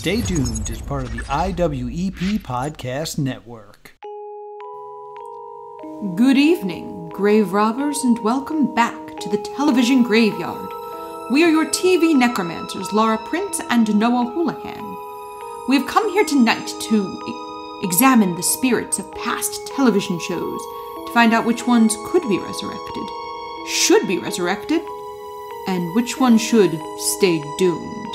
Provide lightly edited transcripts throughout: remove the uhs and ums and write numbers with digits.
Stay Tuned is part of the IWEP Podcast Network. Good evening, grave robbers, and welcome back to the television graveyard. We are your TV necromancers, Laura Prince and Noah Houlihan. We have come here tonight to examine the spirits of past television shows to find out which ones could be resurrected, should be resurrected, and which one should stay doomed.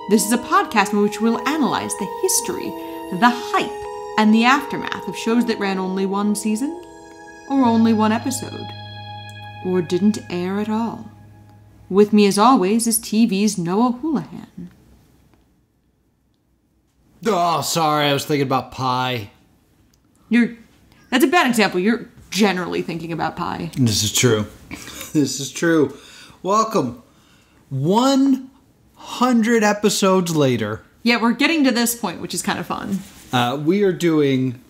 This is a podcast in which we'll analyze the history, the hype, and the aftermath of shows that ran only one season, or only one episode, or didn't air at all. With me, as always, is TV's Noah Houlihan. Oh, sorry, I was thinking about pie. That's a bad example. You're generally thinking about pie. This is true. This is true. Welcome. 100 episodes later. Yeah, we're getting to this point, which is kind of fun. We are doing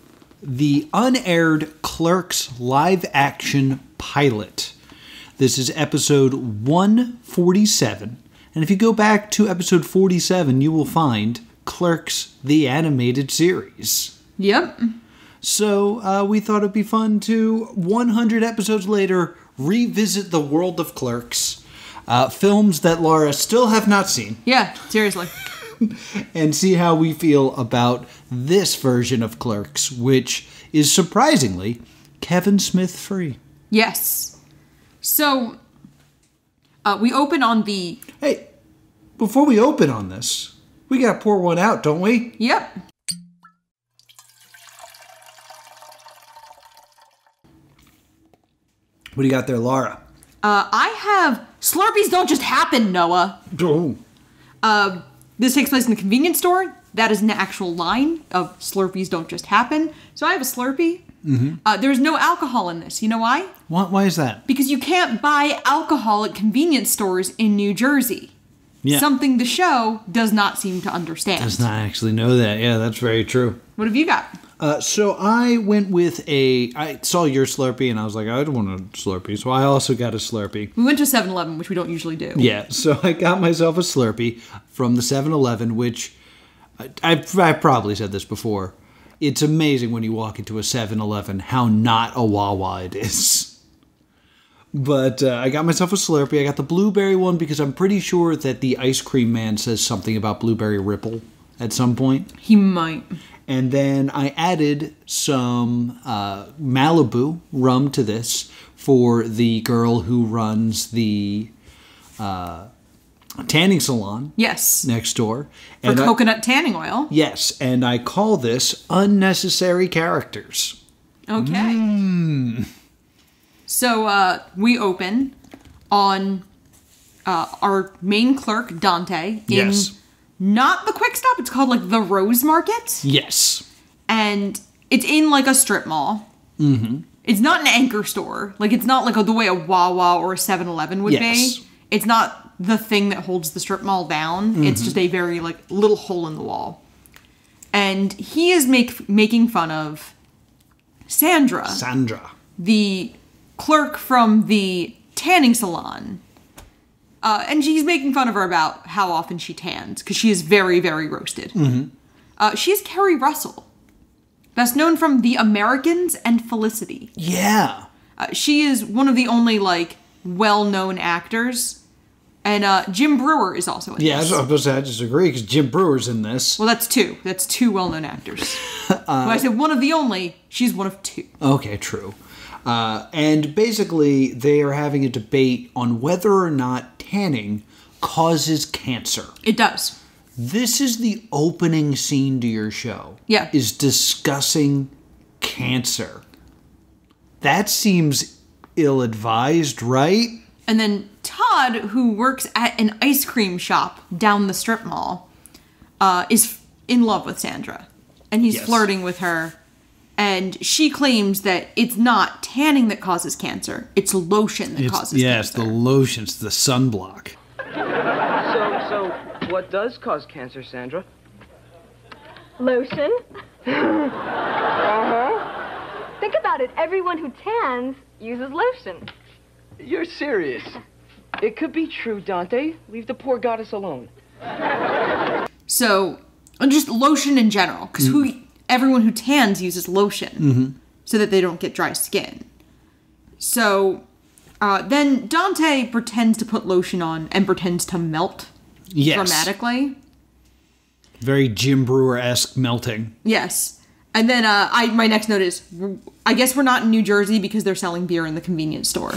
the unaired Clerks live-action pilot. This is episode 147. And if you go back to episode 47, you will find Clerks the Animated Series. Yep. So we thought it'd be fun to, 100 episodes later, revisit the world of Clerks. Films that Laura still have not seen. Yeah, seriously. And see how we feel about this version of Clerks, which is surprisingly Kevin Smith free. Yes. So, we open on the... Hey, before we open on this, we gotta pour one out, don't we? Yep. What do you got there, Laura? I have... Slurpees don't just happen, Noah. Oh. This takes place in a convenience store. That is an actual line of Slurpees don't just happen. So I have a Slurpee. Mm-hmm. There's no alcohol in this. You know why? Why is that? Because you can't buy alcohol at convenience stores in New Jersey. Yeah. Something the show does not seem to understand. Does not actually know that. Yeah, that's very true. What have you got? So I went with I saw your Slurpee and I was like, I don't want a Slurpee. So I also got a Slurpee. We went to 7-Eleven, which we don't usually do. Yeah, so I got myself a Slurpee from the 7-Eleven, which I probably said this before. It's amazing when you walk into a 7-Eleven how not a Wawa it is. But I got myself a Slurpee. I got the blueberry one because I'm pretty sure that the ice cream man says something about blueberry ripple at some point. He might. And then I added some Malibu rum to this for the girl who runs the tanning salon. Yes. Next door. For coconut tanning oil. Yes, and I call this Unnecessary Characters. Okay. So we open on our main clerk, Dante, in... Yes. Not the Quick Stop, it's called like the Rose Market. Yes. And it's in like a strip mall. Mm-hmm. It's not an anchor store. Like it's not like the way a Wawa or a 7-Eleven would be. It's not the thing that holds the strip mall down. Mm-hmm. It's just a very like little hole in the wall. And he is making fun of Sandra. The clerk from the tanning salon. And she's making fun of her about how often she tans, because she is very, very roasted. Mm-hmm. She is Carrie Russell, best known from The Americans and Felicity. Yeah. She is one of the only, like, well-known actors. And Jim Brewer is also in this. Yeah, I was supposed to say, I disagree, because Jim Brewer's in this. Well, that's two. That's two well-known actors. When I say one of the only, she's one of two. Okay, true. And basically, they are having a debate on whether or not tanning causes cancer. It does. This is the opening scene to your show. Yeah. Is discussing cancer. That seems ill-advised, right? And then Todd, who works at an ice cream shop down the strip mall, is in love with Sandra. And he's flirting with her. And she claims that it's not tanning that causes cancer. It's lotion that causes cancer. Yes, the lotion's the sunblock. So what does cause cancer, Sandra? Lotion? Think about it. Everyone who tans uses lotion. You're serious. It could be true, Dante. Leave the poor goddess alone. So And just lotion in general, because everyone who tans uses lotion so that they don't get dry skin. So then Dante pretends to put lotion on and pretends to melt dramatically. Very Jim Brewer-esque melting. Yes. And then my next note is, I guess we're not in New Jersey because they're selling beer in the convenience store.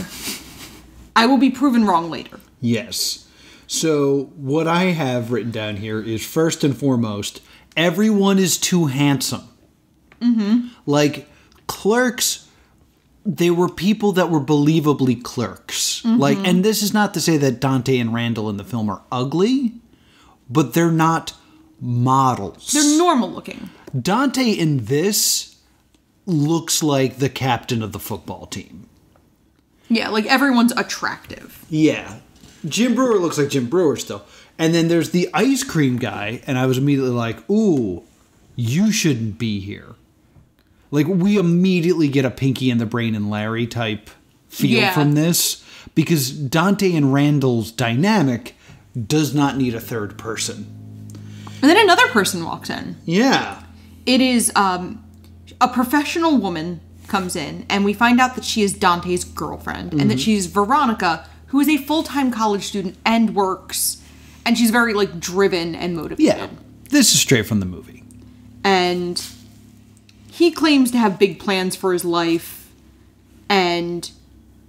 I will be proven wrong later. Yes. So what I have written down here is, first and foremost, everyone is too handsome. Like, Clerks, they were people that were believably clerks. Like, and this is not to say that Dante and Randall in the film are ugly, but they're not models. They're normal looking. Dante in this looks like the captain of the football team. Yeah, like everyone's attractive. Yeah. Jim Brewer looks like Jim Brewer still. And then there's the ice cream guy, and I was immediately like, ooh, you shouldn't be here. Like, we immediately get a Pinky and the Brain and Larry type feel from this, because Dante and Randall's dynamic does not need a third person. And then another person walks in. Yeah. It is a professional woman comes in, and we find out that she is Dante's girlfriend, and that she's Veronica, who is a full-time college student and works, and she's very, like, driven and motivated. Yeah. This is straight from the movie. And he claims to have big plans for his life, and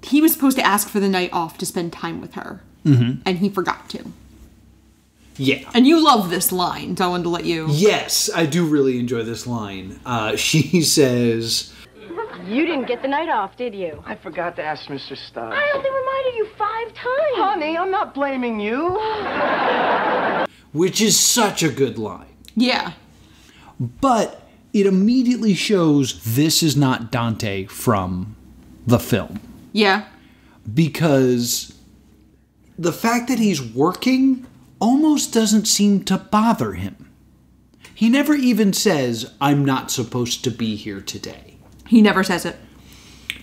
he was supposed to ask for the night off to spend time with her, and he forgot to. Yeah. And you love this line, so I wanted to let you... Yes, I do really enjoy this line. She says... You didn't get the night off, did you? I forgot to ask Mr. Stubbs. I only reminded you 5 times. Honey, I'm not blaming you. Which is such a good line. Yeah. But it immediately shows this is not Dante from the film. Yeah. Because the fact that he's working almost doesn't seem to bother him. He never even says, I'm not supposed to be here today. He never says it.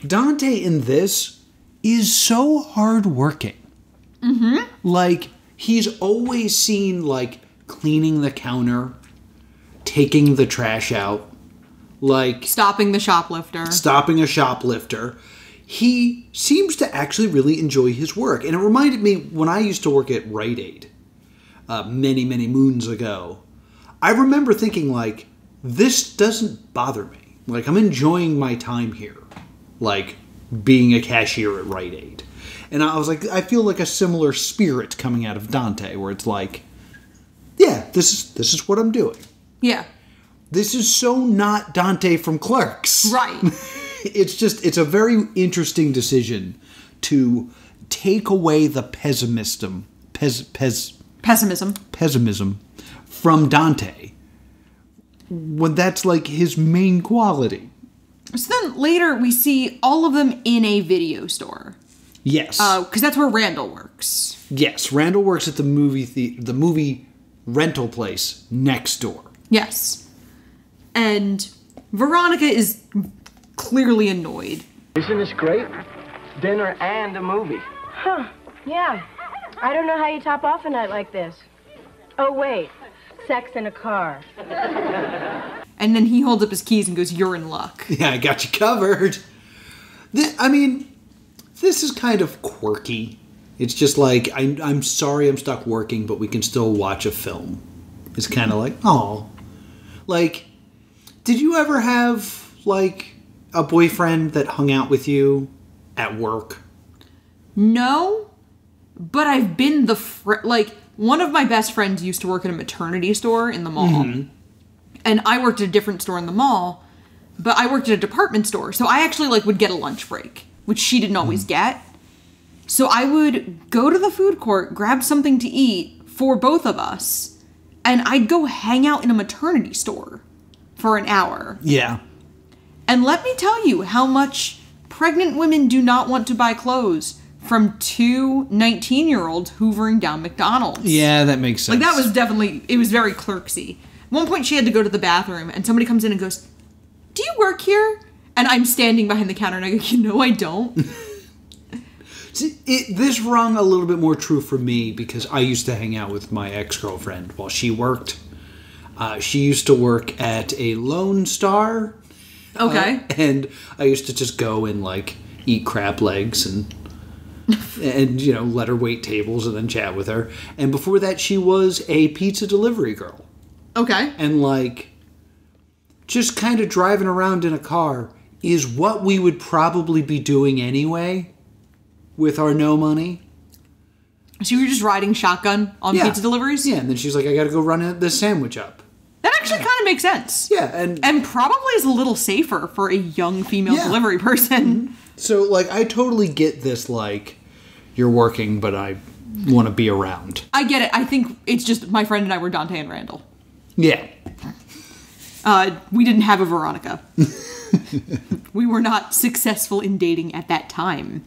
Dante in this is so hardworking. Like, he's always seen, like, cleaning the counter, taking the trash out, like... Stopping the shoplifter. Stopping a shoplifter. He seems to actually really enjoy his work. And it reminded me when I used to work at Rite Aid many, many moons ago. I remember thinking, like, this doesn't bother me. Like, I'm enjoying my time here. Like, being a cashier at Rite Aid. And I was like, I feel like a similar spirit coming out of Dante, where it's like, yeah, this is what I'm doing. Yeah. This is so not Dante from Clerks. Right. It's a very interesting decision to take away the pessimism from Dante, when that's like his main quality. So then later we see all of them in a video store. Yes. Because that's where Randall works. Yes, Randall works at the movie rental place next door. Yes. And Veronica is clearly annoyed. Isn't this great? Dinner and a movie. Huh. Yeah. I don't know how you top off a night like this. Oh, wait. Sex in a car. And then he holds up his keys and goes, "You're in luck." Yeah, I got you covered. This is kind of quirky. It's just like, I'm sorry I'm stuck working, but we can still watch a film. It's kind of like, oh. Like, did you ever have, like, a boyfriend that hung out with you at work? No, but I've been one of my best friends used to work at a maternity store in the mall. And I worked at a different store in the mall, but I worked at a department store. So I actually, like, would get a lunch break, which she didn't always get. So I would go to the food court, grab something to eat for both of us, and I'd go hang out in a maternity store for an hour. Yeah. And let me tell you how much pregnant women do not want to buy clothes from two 19-year-olds hoovering down McDonald's. Yeah, that makes sense. Like, that was definitely, it was very clerksy. At one point, she had to go to the bathroom, and somebody comes in and goes, "Do you work here?" And I'm standing behind the counter, and I go, "No, I don't." See, this rung a little bit more true for me because I used to hang out with my ex-girlfriend while she worked. She used to work at a Lone Star. Okay. And I used to just go and, like, eat crab legs and let her wait tables and then chat with her. And before that, she was a pizza delivery girl. Okay. And, like, just kind of driving around in a car is what we would probably be doing anyway with our no money. So you were just riding shotgun on pizza deliveries? Yeah, and then she's like, I gotta go run this sandwich up. That actually kind of makes sense. Yeah, and probably is a little safer for a young female delivery person. So, like, I totally get this, like, you're working, but I want to be around. I get it. I think it's just my friend and I were Dante and Randall. Yeah. We didn't have a Veronica. We were not successful in dating at that time.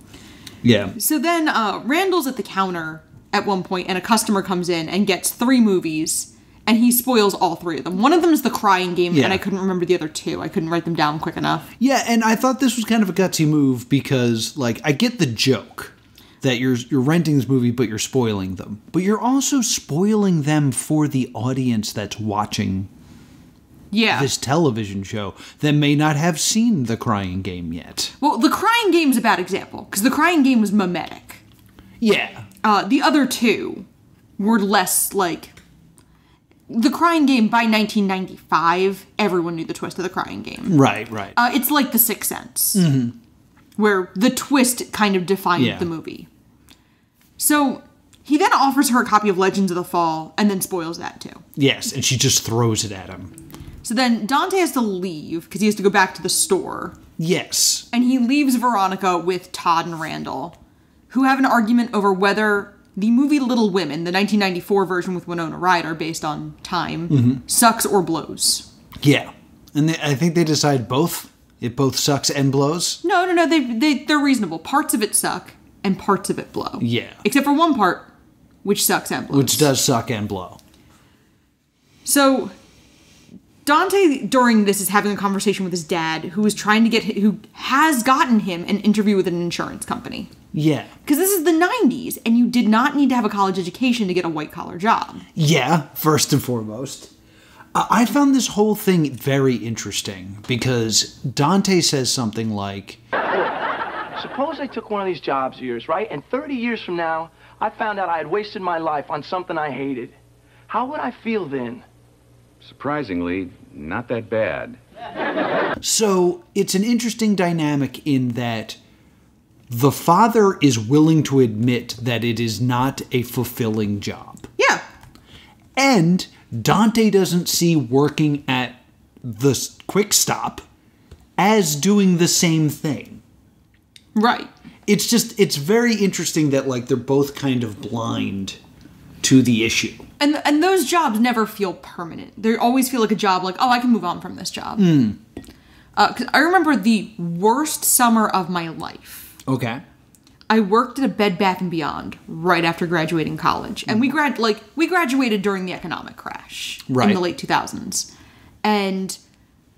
Yeah. So then Randall's at the counter at one point, and a customer comes in and gets 3 movies, and he spoils all 3 of them. One of them is The Crying Game, and I couldn't remember the other 2. I couldn't write them down quick enough. Yeah, and I thought this was kind of a gutsy move because, like, I get the joke that you're renting this movie, but you're spoiling them. But you're also spoiling them for the audience that's watching this television show that may not have seen The Crying Game yet. Well, The Crying Game's a bad example, because The Crying Game was mimetic. Yeah. The other 2 were less, like... The Crying Game, by 1995, everyone knew the twist of The Crying Game. Right. It's like The Sixth Sense, where the twist kind of defined the movie. So he then offers her a copy of Legends of the Fall, and then spoils that too. Yes, and she just throws it at him. So then Dante has to leave, because he has to go back to the store. Yes. And he leaves Veronica with Todd and Randall, who have an argument over whether the movie Little Women, the 1994 version with Winona Ryder, based on Time, sucks or blows. Yeah. And I think they decide both. It both sucks and blows. No. They're reasonable. Parts of it suck, and parts of it blow. Yeah. Except for one part, which sucks and blows. Which does suck and blow. So Dante, during this, is having a conversation with his dad, who has gotten him an interview with an insurance company. Yeah. Because this is the 90s, and you did not need to have a college education to get a white-collar job. Yeah, first and foremost. I found this whole thing very interesting, because Dante says something like... Suppose I took one of these jobs of yours, right? And 30 years from now, I found out I had wasted my life on something I hated. How would I feel then? Surprisingly, not that bad. So, it's an interesting dynamic in that the father is willing to admit that it is not a fulfilling job. Yeah. And Dante doesn't see working at the Quick Stop as doing the same thing. Right. It's very interesting that, like, they're both kind of blind to the issue. And those jobs never feel permanent. They always feel like a job, like, oh, I can move on from this job. 'Cause I remember the worst summer of my life. Okay. I worked at a Bed Bath & Beyond right after graduating college. And we graduated during the economic crash in the late 2000s. And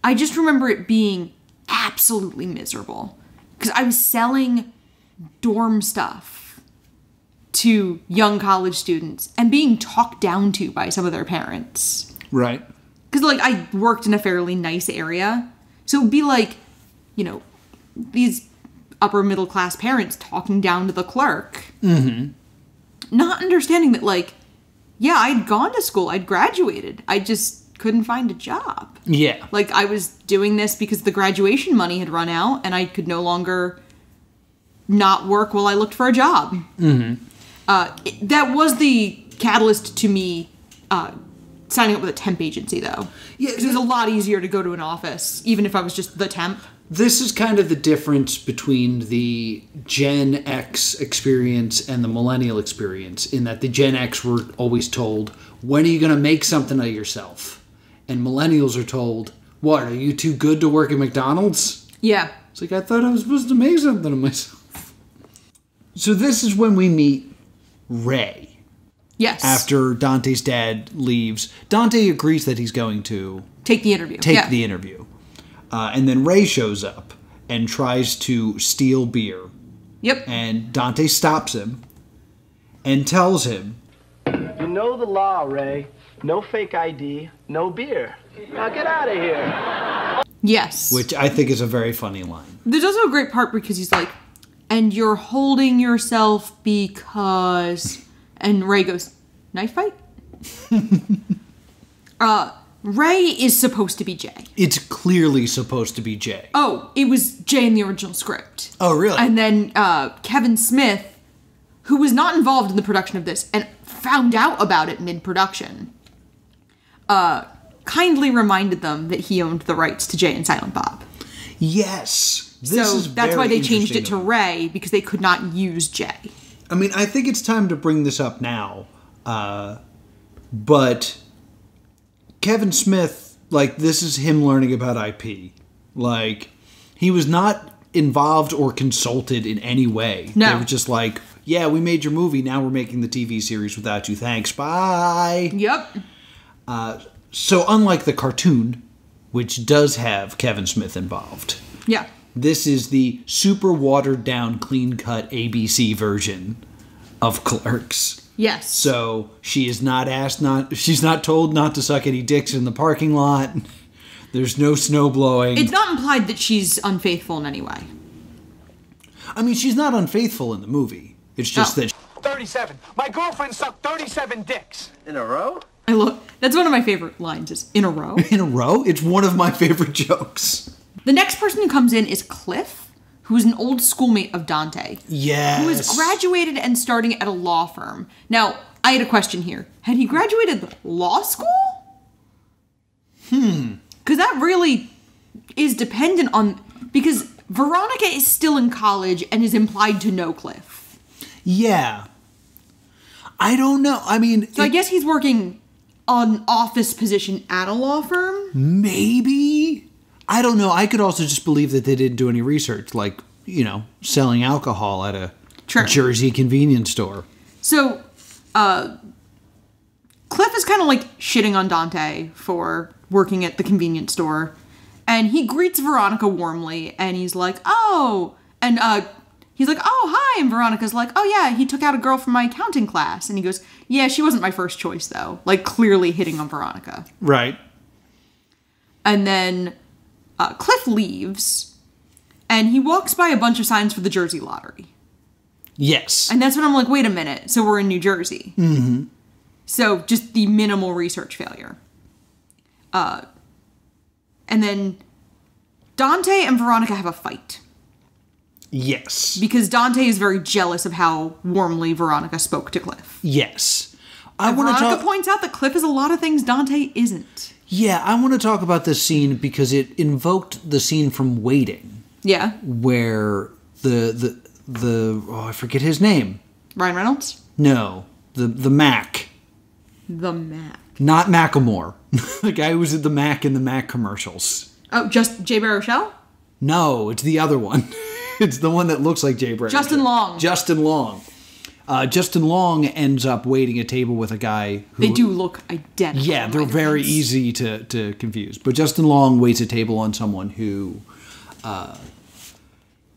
I just remember it being absolutely miserable. Because I was selling dorm stuff to young college students and being talked down to by some of their parents. Right. Because, like, I worked in a fairly nice area. So it would be like, these upper middle class parents talking down to the clerk. Mm-hmm. Not understanding that, like, yeah, I'd gone to school. I'd graduated. I just couldn't find a job. Yeah. Like, I was doing this because the graduation money had run out and I could no longer not work while I looked for a job. Mm-hmm. That was the catalyst to me signing up with a temp agency, though. Yeah, it was a lot easier to go to an office, even if I was just the temp. This is kind of the difference between the Gen X experience and the millennial experience, in that the Gen X were always told, when are you going to make something of yourself? And millennials are told, what, are you too good to work at McDonald's? Yeah. It's like, I thought I was supposed to make something of myself. So this is when we meet Ray. Yes. After Dante's dad leaves, Dante agrees that he's going to take the interview. The interview. And then Ray shows up and tries to steal beer. Yep. And Dante stops him and tells him, You know the law, Ray. No fake ID, no beer. Now get out of here. Yes. Which I think is a very funny line. There's also a great part because he's like, and you're holding yourself because... And Ray goes, knife fight? Ray is supposed to be Jay. It's clearly supposed to be Jay. Oh, it was Jay in the original script. Oh, really? And then Kevin Smith, who was not involved in the production of this and found out about it mid-production, kindly reminded them that he owned the rights to Jay and Silent Bob. Yes. So that's why they changed it to Ray, because they could not use Jay. I mean, I think it's time to bring this up now. But Kevin Smith, like, this is him learning about IP. Like, he was not involved or consulted in any way. No. They were just like, yeah, we made your movie, now we're making the TV series without you. Thanks, bye. Yep. So unlike the cartoon, which does have Kevin Smith involved, Yeah. this is the super watered down, clean cut ABC version of Clerks. Yes. So she is not she's not told not to suck any dicks in the parking lot. There's no snow blowing. It's not implied that she's unfaithful in any way. I mean, she's not unfaithful in the movie. It's just that 37. My girlfriend sucked 37 dicks. In a row? That's one of my favorite lines, is in a row. in a row, it's one of my favorite jokes. The next person who comes in is Cliff, who is an old schoolmate of Dante. Yes. Who has graduated and starting at a law firm. Now, I had a question here. Had he graduated law school? Because that really is dependent on... Because Veronica is still in college and is implied to know Cliff. Yeah. I don't know. I mean... So I guess he's working an office position at a law firm? Maybe? I don't know. I could also just believe that they didn't do any research, like, you know, selling alcohol at a Jersey convenience store. So, Cliff is kind of like shitting on Dante for working at the convenience store. And he greets Veronica warmly, and he's like, oh, and he's like, oh, hi, and Veronica's like, oh, yeah, he took out a girl from my accounting class. And he goes, yeah, she wasn't my first choice, though. Like, clearly hitting on Veronica. Right. And then Cliff leaves, and he walks by a bunch of signs for the Jersey lottery. Yes. And that's when I'm like, wait a minute, so we're in New Jersey. Mm-hmm. So, just the minimal research failure. And then Dante and Veronica have a fight. Yes. Because Dante is very jealous of how warmly Veronica spoke to Cliff. Yes. Veronica points out that Cliff is a lot of things Dante isn't. Yeah, I want to talk about this scene because it invoked the scene from Waiting. Yeah. Where the I forget his name. Ryan Reynolds? No. The Mac. The Mac. Not Macklemore. The guy who was at the Mac in the Mac commercials. Oh, just Jay Baruchel? No, it's the other one. It's the one that looks like Jay Baruchel. Justin Long. Justin Long. Justin Long ends up waiting a table with a guy who... They do look identical. Yeah, they're very easy to confuse. But Justin Long waits a table on someone who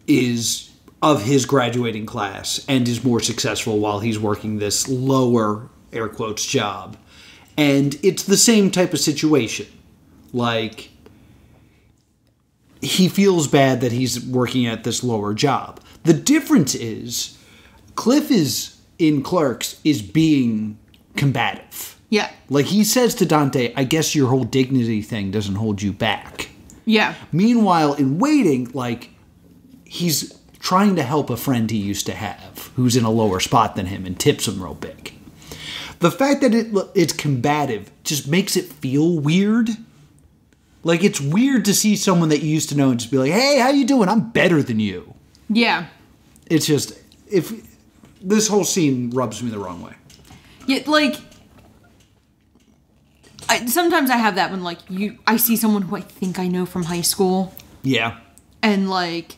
is of his graduating class and is more successful while he's working this lower, air quotes, job. And it's the same type of situation. Like, he feels bad that he's working at this lower job. The difference is, Cliff is, in Clerks, is being combative. Yeah. Like, he says to Dante, I guess your whole dignity thing doesn't hold you back. Yeah. Meanwhile, in Waiting, like, he's trying to help a friend he used to have who's in a lower spot than him and tips him real big. The fact that it's combative just makes it feel weird. Like, it's weird to see someone that you used to know and just be like, hey, how you doing? I'm better than you. Yeah. It's just, if this whole scene rubs me the wrong way. Yeah, like, sometimes I have that when, like, I see someone who I think I know from high school. Yeah. And, like,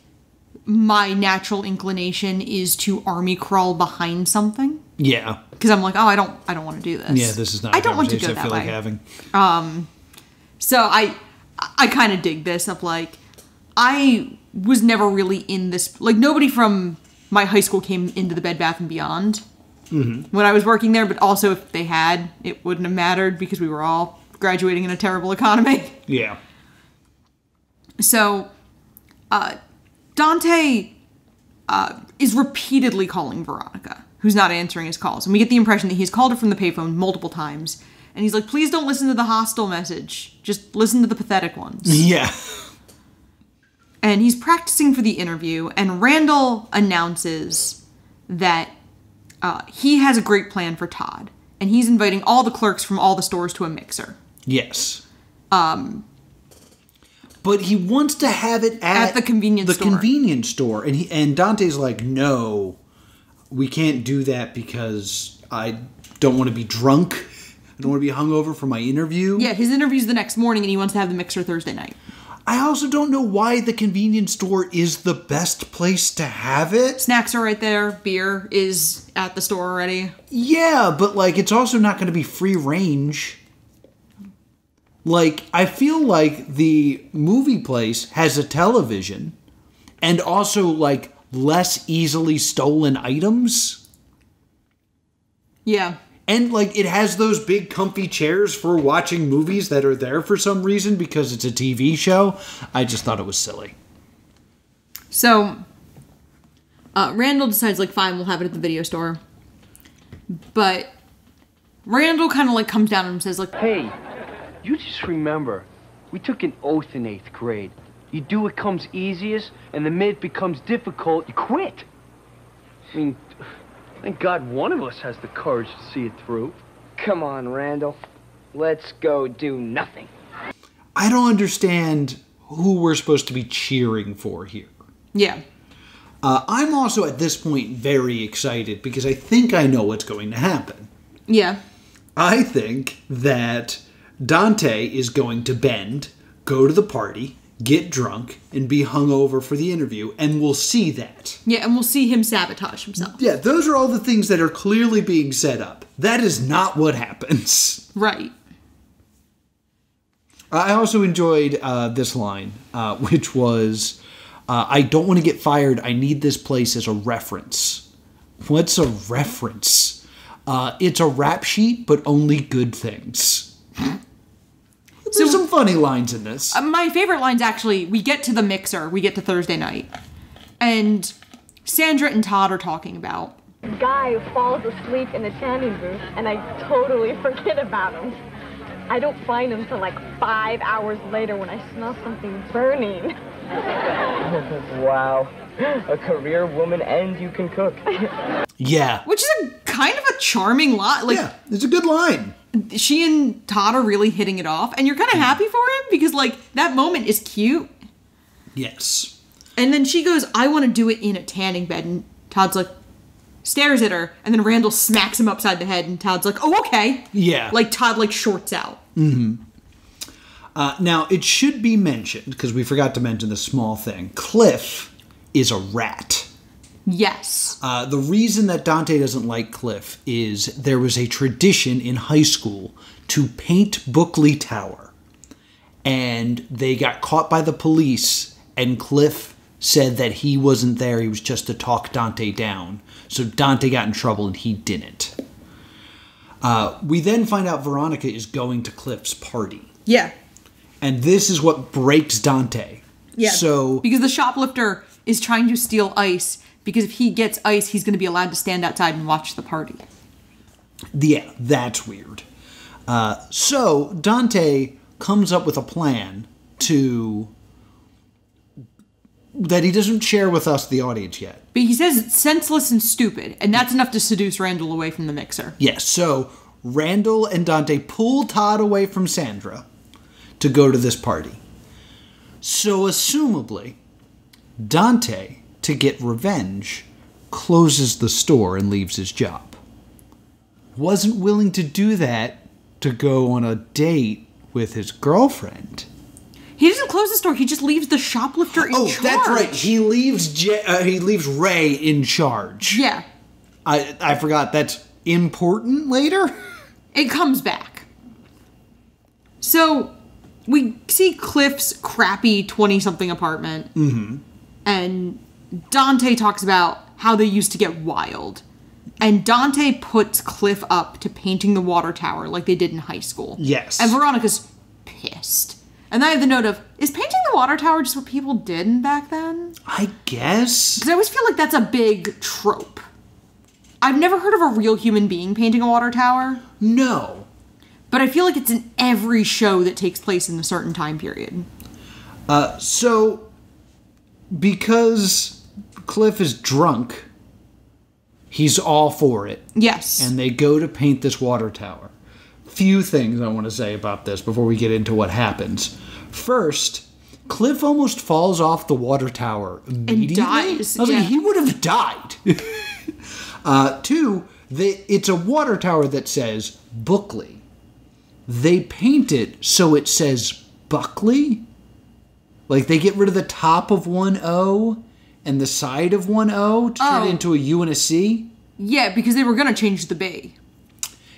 my natural inclination is to army crawl behind something. Yeah. Because I'm like, oh, I don't want to do this. Yeah, this is not I don't want to go I that feel way. like having. So I kind of dig this of, like, I was never really in this, like, nobody from my high school came into the Bed Bath & Beyond. when I was working there, but also if they had, it wouldn't have mattered because we were all graduating in a terrible economy. Yeah. So, Dante is repeatedly calling Veronica, who's not answering his calls. And we get the impression that he's called her from the payphone multiple times. And he's like, please don't listen to the hostile message. Just listen to the pathetic ones. Yeah. And he's practicing for the interview, and Randall announces that he has a great plan for Todd. And he's inviting all the clerks from all the stores to a mixer. Yes. But he wants to have it at the convenience store. The convenience store. And Dante's like, no, we can't do that because I don't want to be drunk. I don't want to be hungover for my interview. Yeah, his interview's the next morning, and he wants to have the mixer Thursday night. I also don't know why the convenience store is the best place to have it. Snacks are right there. Beer is at the store already. Yeah, but, like, it's also not going to be free range. Like, I feel like the movie place has a television and also, like, less easily stolen items. Yeah. And, like, it has those big comfy chairs for watching movies that are there for some reason because it's a TV show. I just thought it was silly. So, Randall decides, like, fine, we'll have it at the video store. But Randall kind of, like, comes down and says, like, Hey, you just remember, we took an oath in 8th grade. You do what comes easiest, and the minute it becomes difficult, you quit. I mean, thank God one of us has the courage to see it through. Come on, Randall. Let's go do nothing. I don't understand who we're supposed to be cheering for here. yeah. I'm also at this point very excited because I think I know what's going to happen. Yeah. I think that Dante is going to bend, go to the party, get drunk, and be hungover for the interview, and we'll see that. Yeah, and we'll see him sabotage himself. Yeah, those are all the things that are clearly being set up. That is not what happens. Right. I also enjoyed this line, which was, I don't want to get fired. I need this place as a reference. What's a reference? It's a rap sheet, but only good things. There's some funny lines in this. My favorite line's actually, we get to the mixer, we get to Thursday night, and Sandra and Todd are talking about. Guy who falls asleep in the tanning booth, and I totally forget about him. I don't find him till like 5 hours later when I smell something burning. Wow. A career woman and you can cook. Yeah. Which is a kind of a charming line. Like, Yeah, it's a good line. she and Todd are really hitting it off, and you're kind of happy for him because, like, that moment is cute. Yes. And then she goes, I want to do it in a tanning bed, and Todd's like, stares at her, and then Randall smacks him upside the head, and Todd's like, oh, okay. Yeah. Like, Todd, like, shorts out. Now, it should be mentioned, because we forgot to mention the small thing. Cliff is a rat. Yes. The reason that Dante doesn't like Cliff is there was a tradition in high school to paint Bookley Tower. And they got caught by the police, and Cliff said that he wasn't there, he was just to talk Dante down. So Dante got in trouble and he didn't. We then find out Veronica is going to Cliff's party. Yeah. And this is what breaks Dante. Yeah. So because the shoplifter is trying to steal ice, because if he gets ice, he's going to be allowed to stand outside and watch the party. yeah, that's weird. So Dante comes up with a plan that he doesn't share with us, the audience, yet. But he says it's senseless and stupid, and that's enough to seduce Randall away from the mixer. Yes, so Randall and Dante pull Todd away from Sandra to go to this party. So, assumably, Dante, to get revenge, closes the store and leaves his job. Wasn't willing to do that to go on a date with his girlfriend. He doesn't close the store, he just leaves the shoplifter in charge. Oh, that's right. He leaves Ray in charge. Yeah. I forgot that's important later. It comes back. So, we see Cliff's crappy 20-something apartment. Mm-hmm. And Dante talks about how they used to get wild. And Dante puts Cliff up to painting the water tower like they did in high school. Yes. And Veronica's pissed. And then I have the note of, is painting the water tower just what people did back then? I guess. Because I always feel like that's a big trope. I've never heard of a real human being painting a water tower. No. But I feel like it's in every show that takes place in a certain time period. So, because Cliff is drunk, he's all for it. Yes. And they go to paint this water tower. Few things I want to say about this before we get into what happens. First, Cliff almost falls off the water tower immediately. And dies. I was like, he would have died. Two, it's a water tower that says Buckley. They paint it so it says Buckley. Like, they get rid of the top of one O and the side of one O to turn it into a U and a C. Yeah, because they were going to change the B.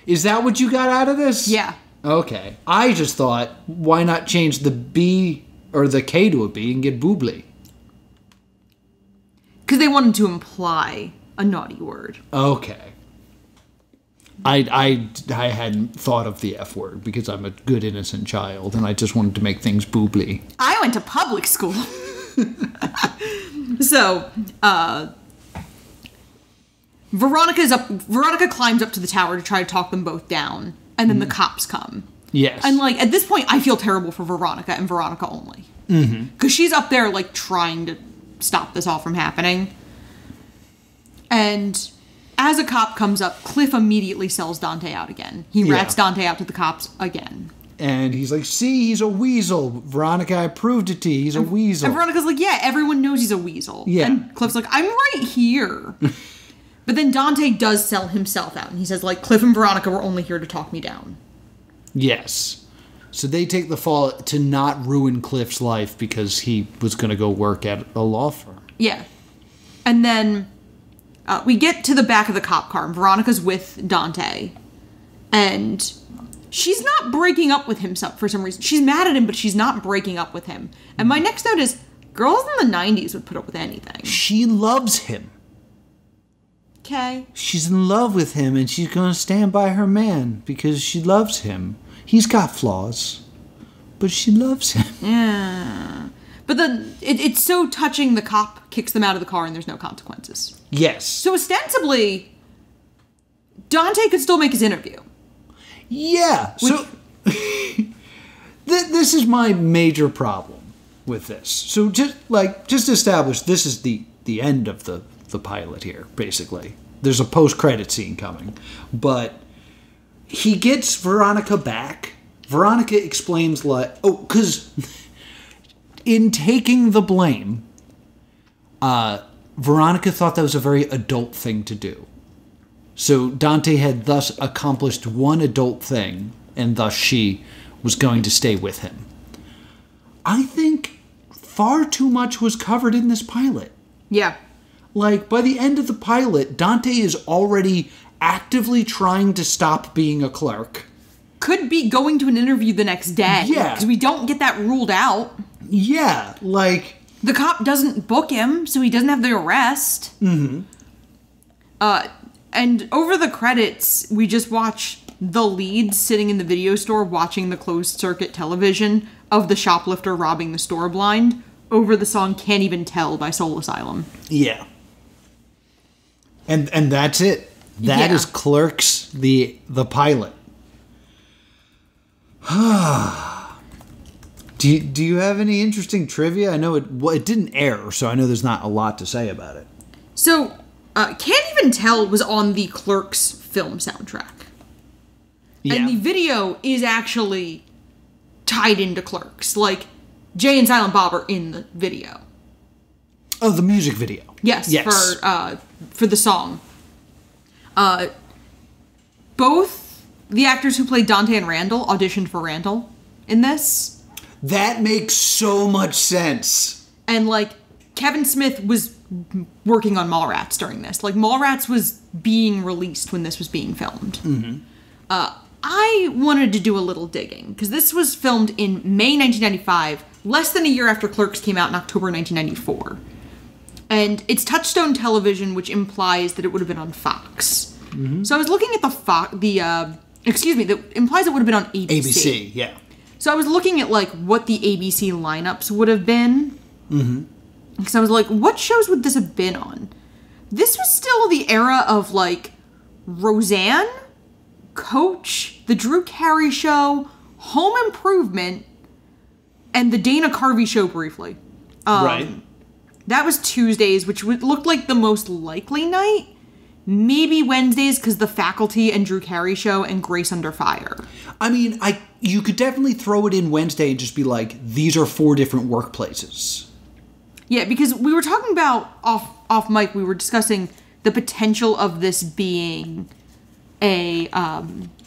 Is that what you got out of this? Yeah. Okay. I just thought, why not change the B or the K to a B and get Boobly? Because they wanted to imply a naughty word. Okay. I hadn't thought of the F word because I'm a good innocent child and I just wanted to make things boobly. I went to public school. So, Veronica climbs up to the tower to try to talk them both down, and then the cops come. Yes. And, like, at this point, I feel terrible for Veronica and Veronica only. Because she's up there, like, trying to stop this all from happening. And as a cop comes up, Cliff immediately sells Dante out again. He rats Dante out to the cops again. And he's like, see, he's a weasel. Veronica, I proved it to you. He's a weasel. And Veronica's like, yeah, everyone knows he's a weasel. Yeah. And Cliff's like, I'm right here. But then Dante does sell himself out. And he says, like, Cliff and Veronica were only here to talk me down. Yes. So they take the fall to not ruin Cliff's life because he was going to go work at a law firm. Yeah. And then we get to the back of the cop car, and Veronica's with Dante. And she's not breaking up with him for some reason. She's mad at him, but she's not breaking up with him. And my next note is, girls in the 90s would put up with anything. She loves him. Okay. She's in love with him, and she's going to stand by her man because she loves him. He's got flaws, but she loves him. Yeah. But it's so touching, the cop kicks them out of the car and there's no consequences. Yes. So ostensibly, Dante could still make his interview. Yeah. So this is my major problem with this. So just establish this is the end of the pilot here, basically. There's a post-credit scene coming. But he gets Veronica back. Veronica explains because in taking the blame, Veronica thought that was a very adult thing to do. So Dante had thus accomplished one adult thing, and thus she was going to stay with him. I think far too much was covered in this pilot. Yeah. Like, by the end of the pilot, Dante is already actively trying to stop being a clerk. Could be going to an interview the next day. Yeah. Because we don't get that ruled out. Yeah, like... The cop doesn't book him, so he doesn't have the arrest. Mm-hmm. And over the credits, we just watch the lead sitting in the video store watching the closed-circuit television of the shoplifter robbing the store blind over the song Can't Even Tell by Soul Asylum. Yeah. And that's it. That is Clerks, the pilot. Do you have any interesting trivia? I know it didn't air, so I know there's not a lot to say about it. So, Can't Even Tell was on the Clerks film soundtrack. Yeah. And the video is actually tied into Clerks. Like, Jay and Silent Bob are in the video. Oh, the music video. Yes. For the song. Both the actors who played Dante and Randall auditioned for Randall in this. That makes so much sense. And, like, Kevin Smith was working on Mallrats during this. Like, Mallrats was being released when this was being filmed. Mm-hmm. I wanted to do a little digging, because this was filmed in May 1995, less than a year after Clerks came out in October 1994. And it's Touchstone Television, which implies that it would have been on Fox. So I was looking at that implies it would have been on ABC. ABC, yeah. So I was looking at, like, what the ABC lineups would have been. Because I was like, what shows would this have been on? This was still the era of, like, Roseanne, Coach, The Drew Carey Show, Home Improvement, and The Dana Carvey Show briefly. Right. That was Tuesdays, which looked like the most likely night. Maybe Wednesdays, because The Faculty and Drew Carey Show and Grace Under Fire. I mean, you could definitely throw it in Wednesday and just be like, these are 4 different workplaces. Yeah, because we were talking about, off mic, we were discussing the potential of this being a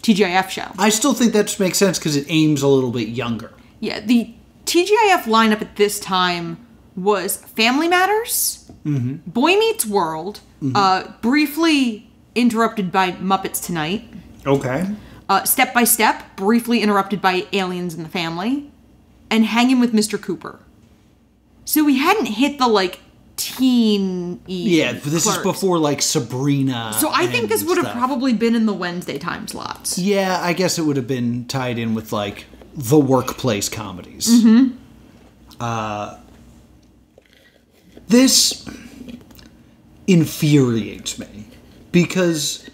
TGIF show. I still think that makes sense because it aims a little bit younger. Yeah, the TGIF lineup at this time was Family Matters, Boy Meets World, briefly interrupted by Muppets Tonight. Okay. Step by Step, briefly interrupted by Aliens in the Family, and Hanging with Mr. Cooper. So we hadn't hit the, like, teen-y this Clerks. is before, like, Sabrina. So I think this would have stuff. probably been in the Wednesday time slots. Yeah, I guess it would have been tied in with, like, the workplace comedies. This infuriates me because,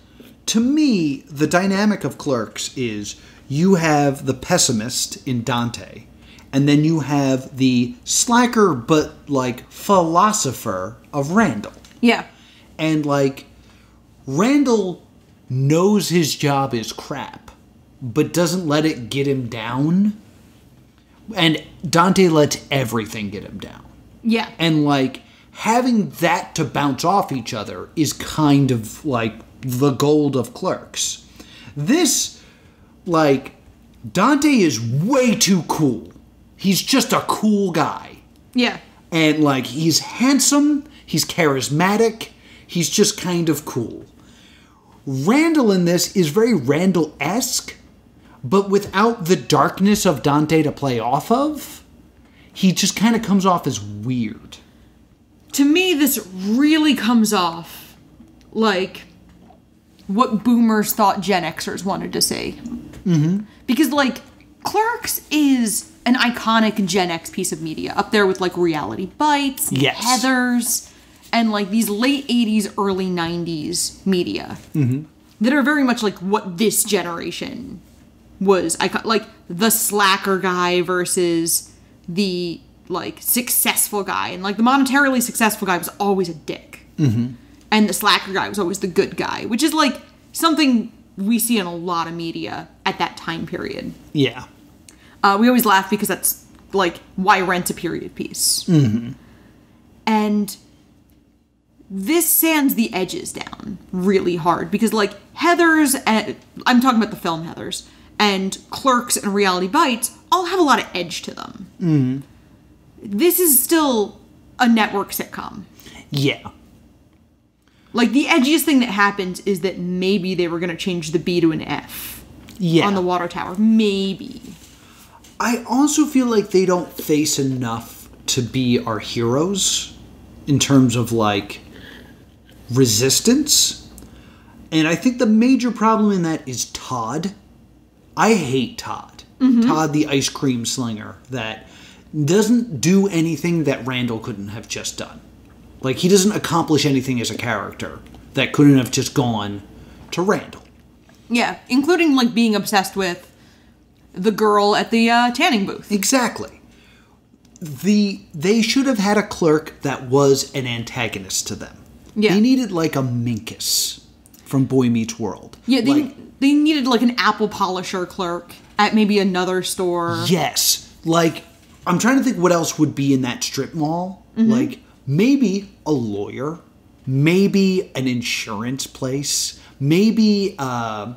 to me, the dynamic of Clerks is you have the pessimist in Dante, and then you have the slacker but, like, philosopher of Randall. Yeah. And, like, Randall knows his job is crap, but doesn't let it get him down. And Dante lets everything get him down. Yeah. And, like, having that to bounce off each other is kind of, like, the gold of Clerks. This, like, Dante is way too cool. He's just a cool guy. Yeah. And, like, he's handsome, he's charismatic, he's just kind of cool. Randall in this is very Randall-esque, but without the darkness of Dante to play off of, he just kind of comes off as weird. To me, this really comes off like what boomers thought Gen Xers wanted to see. Because, like, Clerks is an iconic Gen X piece of media, up there with, like, Reality Bites, Yes. Heathers, and, like, these late 80s, early 90s media that are very much like what this generation was. Like, the slacker guy versus the, like, successful guy. And, like, the monetarily successful guy was always a dick. And the slacker guy was always the good guy, which is, like, something we see in a lot of media at that time period. Yeah. We always laugh because that's, like, why Rent's a period piece. And this sands the edges down really hard because, like, Heathers, and I'm talking about the film Heathers, and Clerks and Reality Bites all have a lot of edge to them. This is still a network sitcom. Yeah. Like, the edgiest thing that happens is that maybe they were going to change the B to an F on the water tower. Maybe. I also feel like they don't face enough to be our heroes in terms of, like, resistance. And I think the major problem in that is Todd. I hate Todd. Todd the ice cream slinger that doesn't do anything that Randall couldn't have just done. Like, he doesn't accomplish anything as a character that couldn't have just gone to Randall. Yeah, including, like, being obsessed with the girl at the tanning booth. Exactly. They should have had a clerk that was an antagonist to them. Yeah. They needed, like, a Minkus from Boy Meets World. Yeah, they needed, like, an apple polisher clerk at maybe another store. Yes. Like, I'm trying to think what else would be in that strip mall. Like, maybe a lawyer. Maybe an insurance place. Maybe a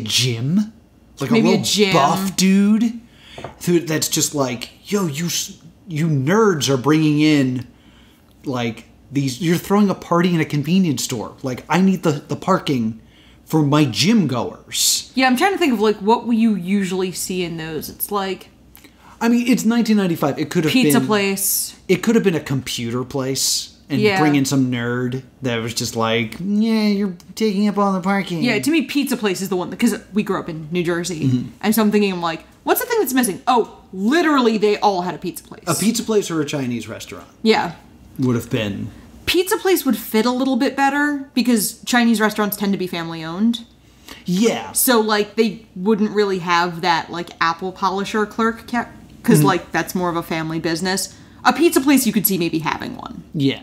gym. Like, Maybe a a real gym. buff dude that's just like, yo, you nerds are bringing in, like, these, you're throwing a party in a convenience store. Like, I need the parking for my gym goers. Yeah, I'm trying to think of, like, what you usually see in those. It's like, I mean, it's 1995. It could have been pizza place. It could have been a computer place. and bring in some nerd that was just like, yeah, you're taking up all the parking. Yeah, to me, Pizza Place is the one, because we grew up in New Jersey, and so I'm thinking, I'm like, what's the thing that's missing? Oh, literally, they all had a Pizza Place. A Pizza Place or a Chinese restaurant. Yeah. Would have been. Pizza Place would fit a little bit better, because Chinese restaurants tend to be family-owned. Yeah. So, like, they wouldn't really have that, like, apple polisher clerk, because, like, that's more of a family business. A Pizza Place, you could see maybe having one. Yeah.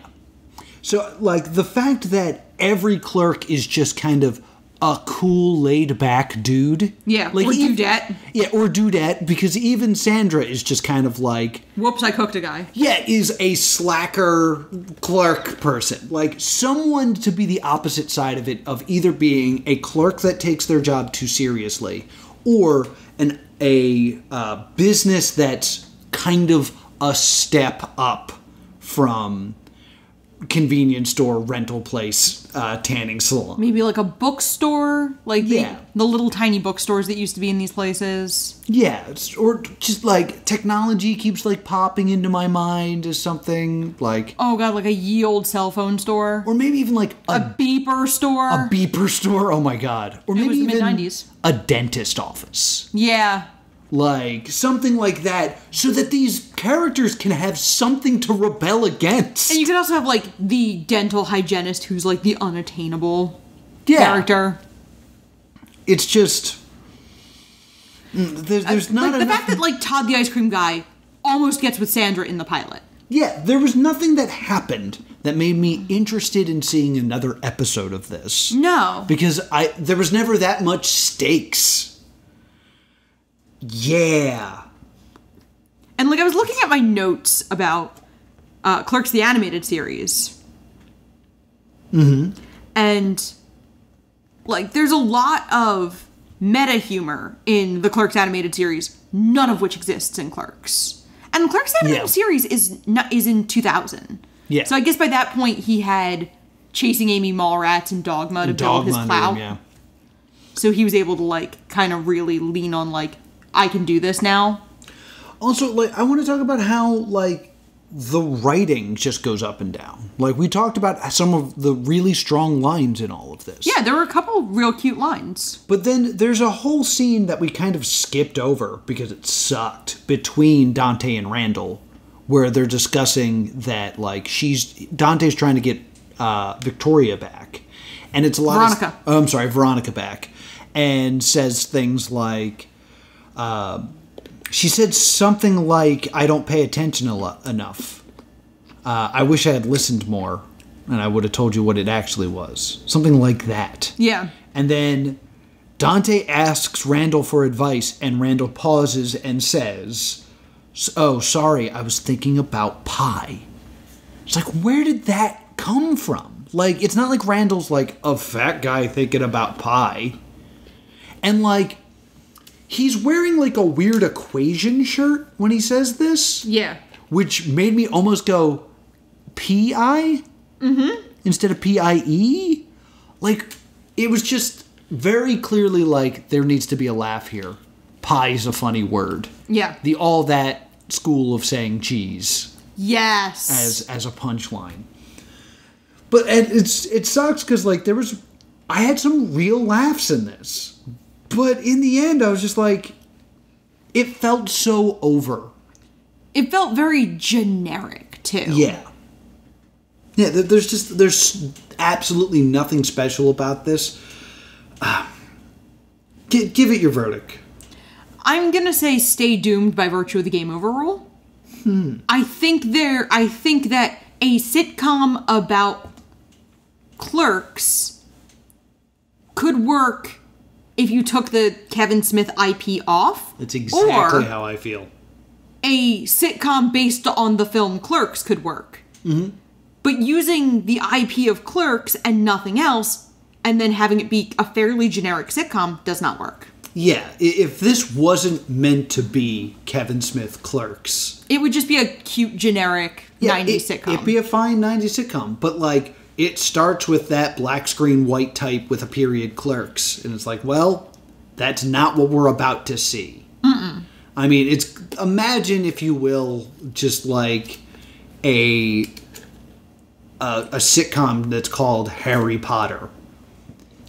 So, like, the fact that every clerk is just kind of a cool, laid-back dude. Yeah, like, or dudette. Yeah, or dudette, because even Sandra is just kind of like... Whoops, I cooked a guy. Yeah, is a slacker clerk person. Like, someone to be the opposite side of it, of either being a clerk that takes their job too seriously, or a business that's kind of a step up from convenience store, rental place, tanning salon. Maybe like a bookstore, like Yeah. the little tiny bookstores that used to be in these places. Yeah, or just like technology keeps like popping into my mind as something like... Oh god, like a ye old cell phone store. Or maybe even like A beeper store. a beeper store, oh my god. Or maybe was the even mid-90s. a dentist office. Yeah. Like, something like that, so that these characters can have something to rebel against. And you could also have, like, the dental hygienist who's, like, the unattainable Yeah. character. It's just... There's not Like, the enough... fact that, like, Todd the ice cream guy almost gets with Sandra in the pilot. Yeah, there was nothing that happened that made me interested in seeing another episode of this. No. Because there was never that much stakes. Yeah. And, like, I was looking at my notes about Clerks the Animated Series. And, like, there's a lot of meta humor in the Clerks Animated Series, none of which exists in Clerks. And Clerks Animated Series is in 2000. Yeah. So I guess by that point he had Chasing Amy Mallrats and Dogma to build his clout. Yeah. So he was able to, like, kind of really lean on, like, I can do this now. Also, like, I want to talk about how, like, the writing just goes up and down. Like, we talked about some of the really strong lines in all of this. Yeah, there were a couple real cute lines. But then there's a whole scene that we kind of skipped over because it sucked between Dante and Randall, where they're discussing that, like, Dante's trying to get Victoria back. And it's a lot Veronica back. And says things like... she said something like, I don't pay attention enough. I wish I had listened more, and I would have told you what it actually was. Something like that. Yeah. And then Dante asks Randall for advice, and Randall pauses and says, oh, sorry, I was thinking about pie. It's like, where did that come from? Like, it's not like Randall's like a fat guy thinking about pie. And, like, he's wearing, like, a weird equation shirt when he says this. Yeah. Which made me almost go, P-I? Instead of P-I-E? Like, it was just very clearly like, there needs to be a laugh here. Pie's a funny word. Yeah. The all that school of saying cheese. Yes. As a punchline. But it sucks because, like, I had some real laughs in this. But in the end, I was just like, it felt so over. It felt very generic, too. Yeah. Yeah, there's absolutely nothing special about this. Give it your verdict. I'm gonna say stay doomed by virtue of the game over rule. I think that a sitcom about clerks could work if you took the Kevin Smith IP off. That's exactly or how I feel. a sitcom based on the film Clerks could work. Mm-hmm. But using the IP of Clerks and nothing else, and then having it be a fairly generic sitcom, does not work. Yeah, if this wasn't meant to be Kevin Smith Clerks... It would just be a cute, generic 90s sitcom. It'd be a fine 90s sitcom, but, like, it starts with that black screen white type with a period Clerks, and it's like, well, that's not what we're about to see. Mm-mm. I mean, imagine, if you will, just like a a sitcom that's called Harry Potter.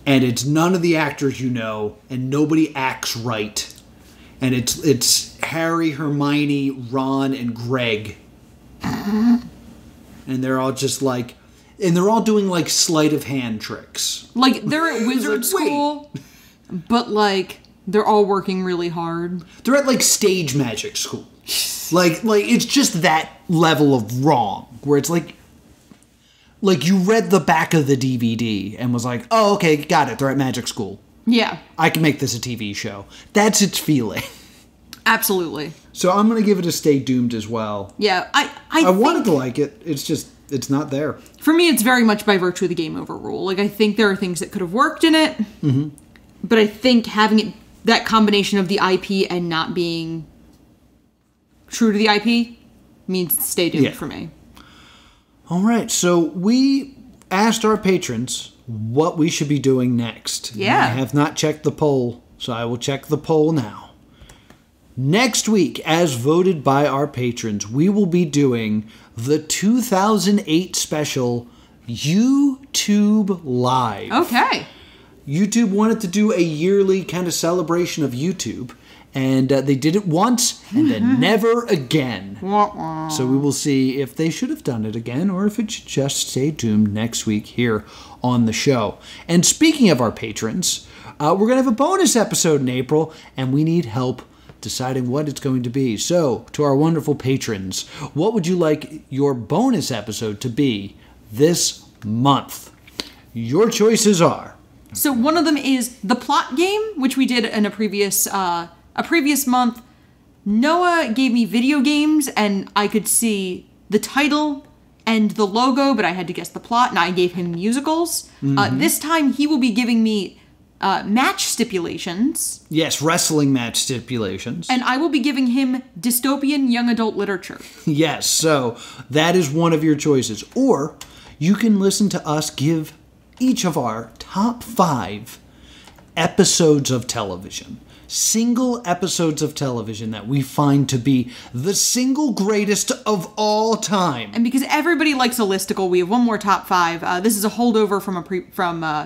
And it's none of the actors you know, and nobody acts right. And it's Harry, Hermione, Ron, and Greg. And they're all just like... And they're all doing, like, sleight of hand tricks. Like, they're at wizard school, but, like, they're all working really hard. They're at, like, stage magic school. Like it's just that level of wrong, where it's like you read the back of the DVD and was like, oh, okay, got it, they're at magic school. Yeah. I can make this a TV show. That's its feeling. Absolutely. So I'm going to give it a stay doomed as well. Yeah, I wanted to like it. It's just, it's not there. For me, it's very much by virtue of the game over rule. Like, I think there are things that could have worked in it, but I think having it, that combination of the IP and not being true to the IP means stay doomed for me. All right, so we asked our patrons what we should be doing next. Yeah. I have not checked the poll, so I will check the poll now. Next week, as voted by our patrons, we will be doing the 2008 special YouTube Live. Okay. YouTube wanted to do a yearly kind of celebration of YouTube, and they did it once and then never again. So we will see if they should have done it again or if it should just stay doomed next week here on the show. And speaking of our patrons, we're going to have a bonus episode in April, and we need help deciding what it's going to be. So, to our wonderful patrons, what would you like your bonus episode to be this month? Your choices are... So one of them is the plot game, which we did in a previous month. Noah gave me video games, and I could see the title and the logo, but I had to guess the plot, and I gave him musicals. This time, he will be giving me match stipulations. Yes, wrestling match stipulations. And I will be giving him dystopian young adult literature. Yes, so that is one of your choices. Or you can listen to us give each of our top 5 episodes of television. Single episodes of television that we find to be the single greatest of all time. And because everybody likes a listicle, we have one more top 5. This is a holdover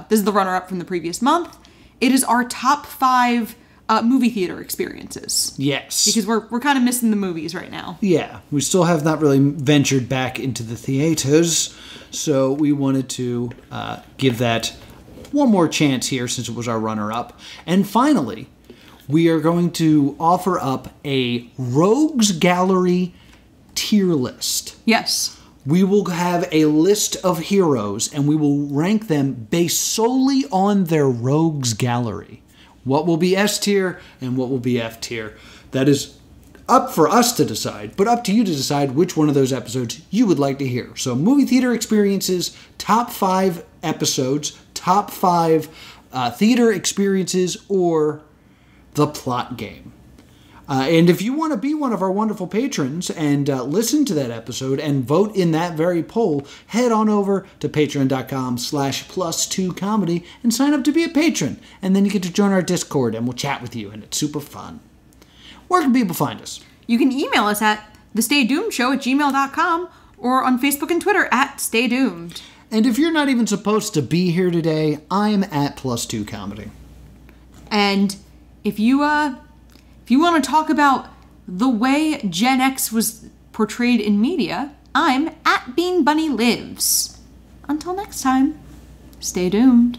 this is the runner-up from the previous month. It is our top 5 movie theater experiences. Yes. Because we're kind of missing the movies right now. Yeah, we still have not really ventured back into the theaters, so we wanted to give that one more chance here since it was our runner-up. And finally, we are going to offer up a Rogues Gallery tier list. Yes. We will have a list of heroes, and we will rank them based solely on their Rogues Gallery. What will be S tier and what will be F tier. That is up for us to decide, but up to you to decide which one of those episodes you would like to hear. So movie theater experiences, top 5 episodes, top 5 theater experiences, or the plot game. And if you want to be one of our wonderful patrons and listen to that episode and vote in that very poll, head on over to patreon.com/plus2comedy and sign up to be a patron. And then you get to join our Discord and we'll chat with you, and it's super fun. Where can people find us? You can email us at thestaydoomedshow@gmail.com or on Facebook and Twitter @staydoomed. And if you're not even supposed to be here today, I'm at +2comedy. And if you want to talk about the way Gen X was portrayed in media, I'm at Bean Bunny Lives. Until next time, stay doomed.